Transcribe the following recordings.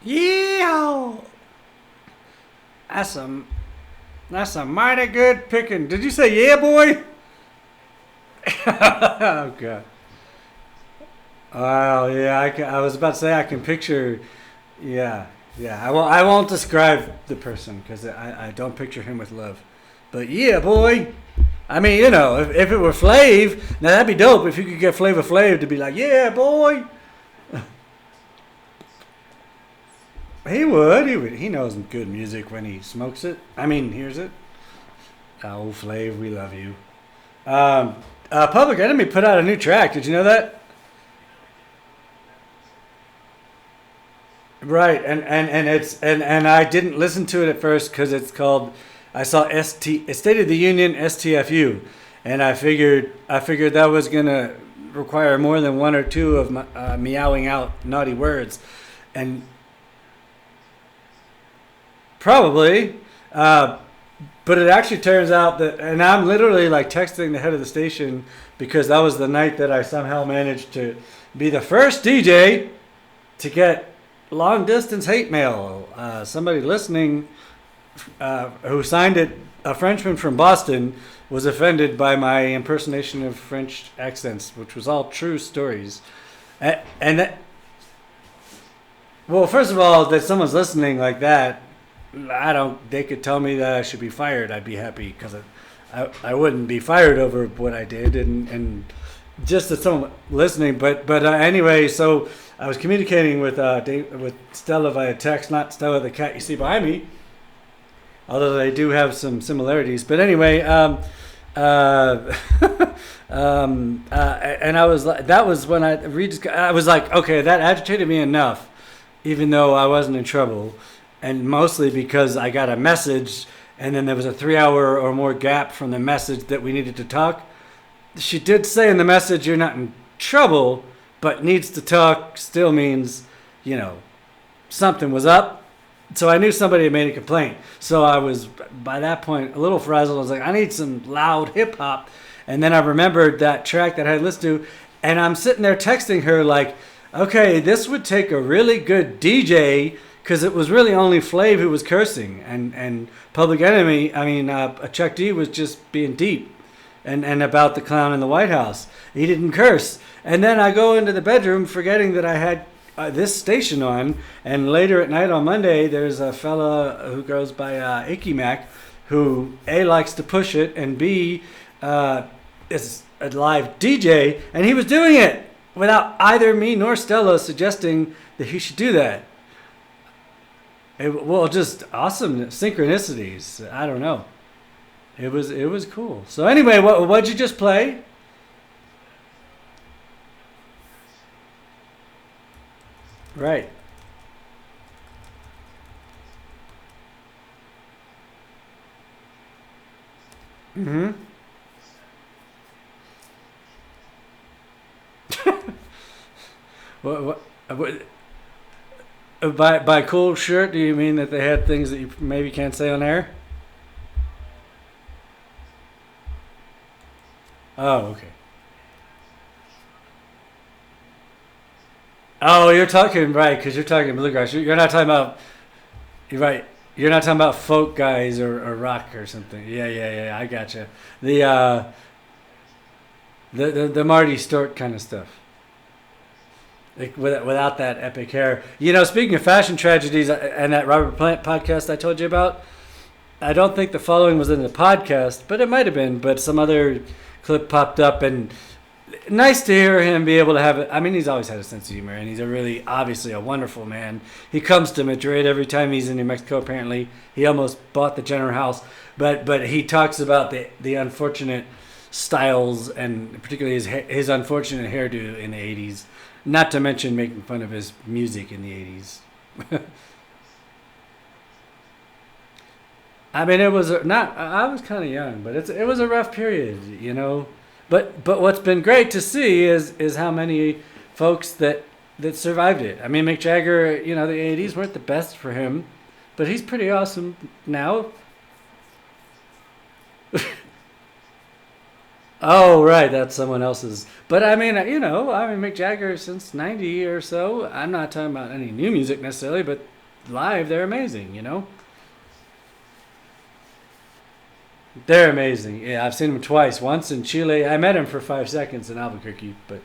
Yeah, that's a that's a mighty good picking. Did you say yeah, boy? Oh god. Oh yeah, I was about to say I can picture. Yeah, yeah. I won't describe the person because I don't picture him with love. But yeah, boy. I mean, if it were Flav, now that'd be dope if you could get Flavor Flav to be like, yeah, boy. He would. He would. He knows good music when he smokes it. I mean, hears it. Oh, Flav, we love you. Public Enemy put out a new track. Did you know that? Right, and I didn't listen to it at first because it's called. I saw State of the Union STFU, and I figured that was gonna require more than one or two of my, meowing out naughty words, and probably. But it actually turns out that, and I'm literally like texting the head of the station because that was the night that I somehow managed to be the first DJ to get long distance hate mail. Somebody listening who signed it, a Frenchman from Boston, was offended by my impersonation of French accents, which was all true stories. And that, well, first of all, that someone's listening like that, I don't. They could tell me that I should be fired. I'd be happy because I wouldn't be fired over what I did, and just that someone listening. But anyway, so I was communicating with Stella via text, not Stella the cat you see behind me, although they do have some similarities. But anyway, and I was like, that was when I was like, okay, that agitated me enough, even though I wasn't in trouble. And mostly because I got a message and then there was a 3 hour or more gap from the message that we needed to talk. She did say in the message, you're not in trouble, but needs to talk still means, something was up. So I knew somebody had made a complaint. So I was, by that point, a little frazzled. I was like, I need some loud hip hop. And then I remembered that track that I had listened to. And I'm sitting there texting her like, okay, this would take a really good DJ, because it was really only Flav who was cursing, and Public Enemy, Chuck D was just being deep, and about the clown in the White House. He didn't curse. And then I go into the bedroom forgetting that I had this station on, and later at night on Monday, there's a fella who goes by Icky Mac, who A, likes to push it, and B, is a live DJ, and he was doing it without either me nor Stella suggesting that he should do that. Just awesome synchronicities. I don't know. It was cool. So anyway, what'd you just play? Right. Mm-hmm. What, by cool shirt, do you mean that they had things that you maybe can't say on air? Oh, okay. Oh, you're talking right because you're talking bluegrass. You're not talking about. You're right. You're not talking about folk guys or rock or something. Yeah, yeah, yeah. I gotcha. The the Marty Stewart kind of stuff. Like without that epic hair. Speaking of fashion tragedies and that Robert Plant podcast I told you about, I don't think the following was in the podcast, but it might have been. But some other clip popped up, and nice to hear him be able to have it. I mean, he's always had a sense of humor, and he's obviously a wonderful man. He comes to Madrid every time he's in New Mexico, apparently. He almost bought the Jenner house. But he talks about the unfortunate styles, and particularly his unfortunate hairdo in the 80s. Not to mention making fun of his music in the 80s. I mean, it was not. I was kind of young, but it was a rough period. But what's been great to see is how many folks that survived it. I mean, Mick Jagger, the 80s weren't the best for him, but he's pretty awesome now. Oh, right, that's someone else's. But I mean, Mick Jagger since '90 or so. I'm not talking about any new music necessarily, but live they're amazing. They're amazing. Yeah, I've seen him twice. Once in Chile. I met him for 5 seconds in Albuquerque, but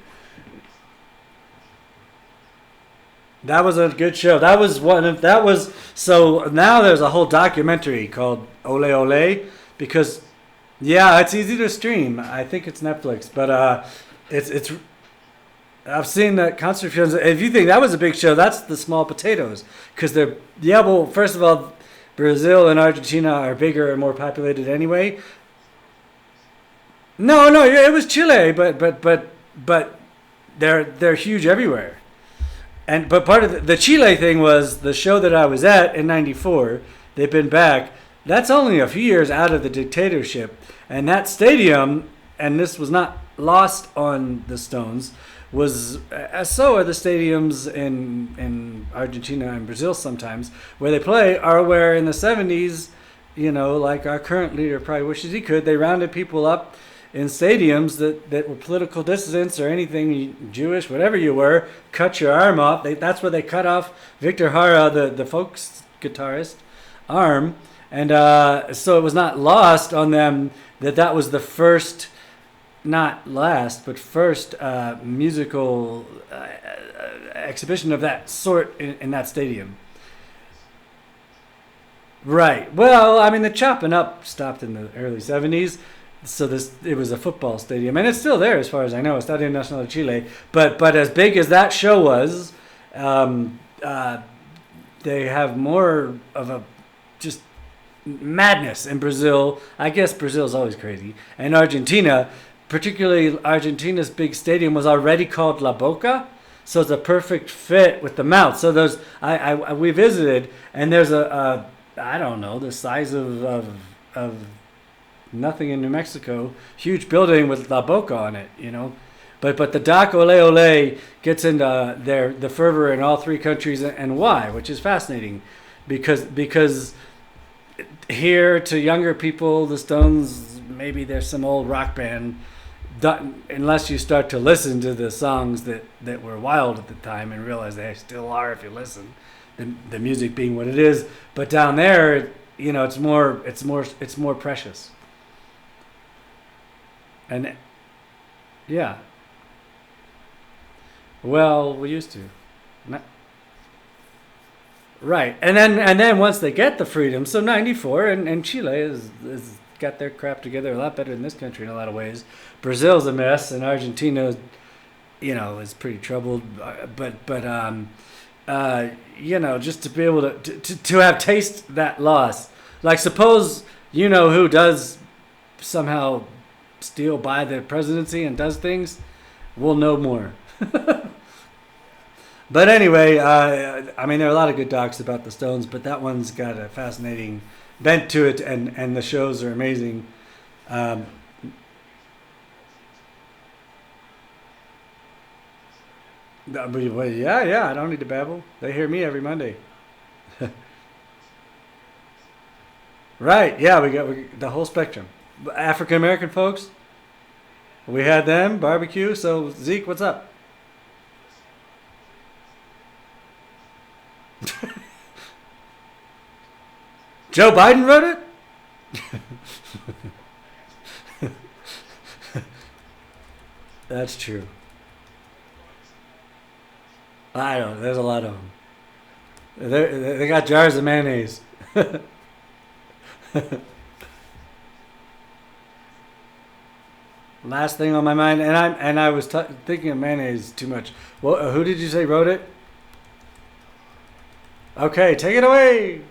that was a good show. That was so now there's a whole documentary called Ole Ole because yeah, it's easy to stream. I think it's Netflix, but it's I've seen the concert films. If you think that was a big show, that's the small potatoes because they're yeah. Well, first of all, Brazil and Argentina are bigger and more populated anyway. No, no, yeah, it was Chile, but they're huge everywhere. And but part of the Chile thing was the show that I was at in '94. They've been back. That's only a few years out of the dictatorship, and that stadium, and this was not lost on the Stones, was so are the stadiums in Argentina and Brazil sometimes where they play are where in the '70s, like our current leader probably wishes he could. They rounded people up in stadiums that were political dissidents or anything Jewish, whatever you were, cut your arm off. That's where they cut off Victor Hara, the folk guitarist, arm. And so it was not lost on them that was the first, not last, but first musical exhibition of that sort in that stadium. Right. Well, I mean, the chopping up stopped in the early '70s. So it was a football stadium, and it's still there as far as I know, Estadio Nacional de Chile. But as big as that show was, um, uh, they have more of a just madness in Brazil. I guess Brazil's always crazy, and Argentina, particularly Argentina's big stadium was already called La Boca, so it's a perfect fit with the mouth. So we visited, and there's a I don't know the size of nothing in New Mexico, huge building with La Boca on it. But the Doc Ole Ole gets into the fervor in all three countries and why, which is fascinating, because here to younger people, the Stones, maybe there's some old rock band, unless you start to listen to the songs that were wild at the time and realize they still are if you listen, the music being what it is. But down there, it's more precious. And yeah, well, we used to. Not, right, and then once they get the freedom, so '94, and Chile is got their crap together a lot better than this country in a lot of ways. Brazil's a mess, and Argentina, is pretty troubled. Just to be able to have taste that loss, like suppose who does somehow steal by the presidency and does things, we'll know more. But anyway, there are a lot of good docs about the Stones, but that one's got a fascinating bent to it, and the shows are amazing. Um, yeah, I don't need to babble. They hear me every Monday. Right, yeah, we got the whole spectrum. African American folks, we had them, barbecue. So, Zeke, what's up? Joe Biden wrote it? That's true. I don't know. There's a lot of them. They got jars of mayonnaise. Last thing on my mind, and I was thinking of mayonnaise too much. Well, who did you say wrote it? Okay, take it away.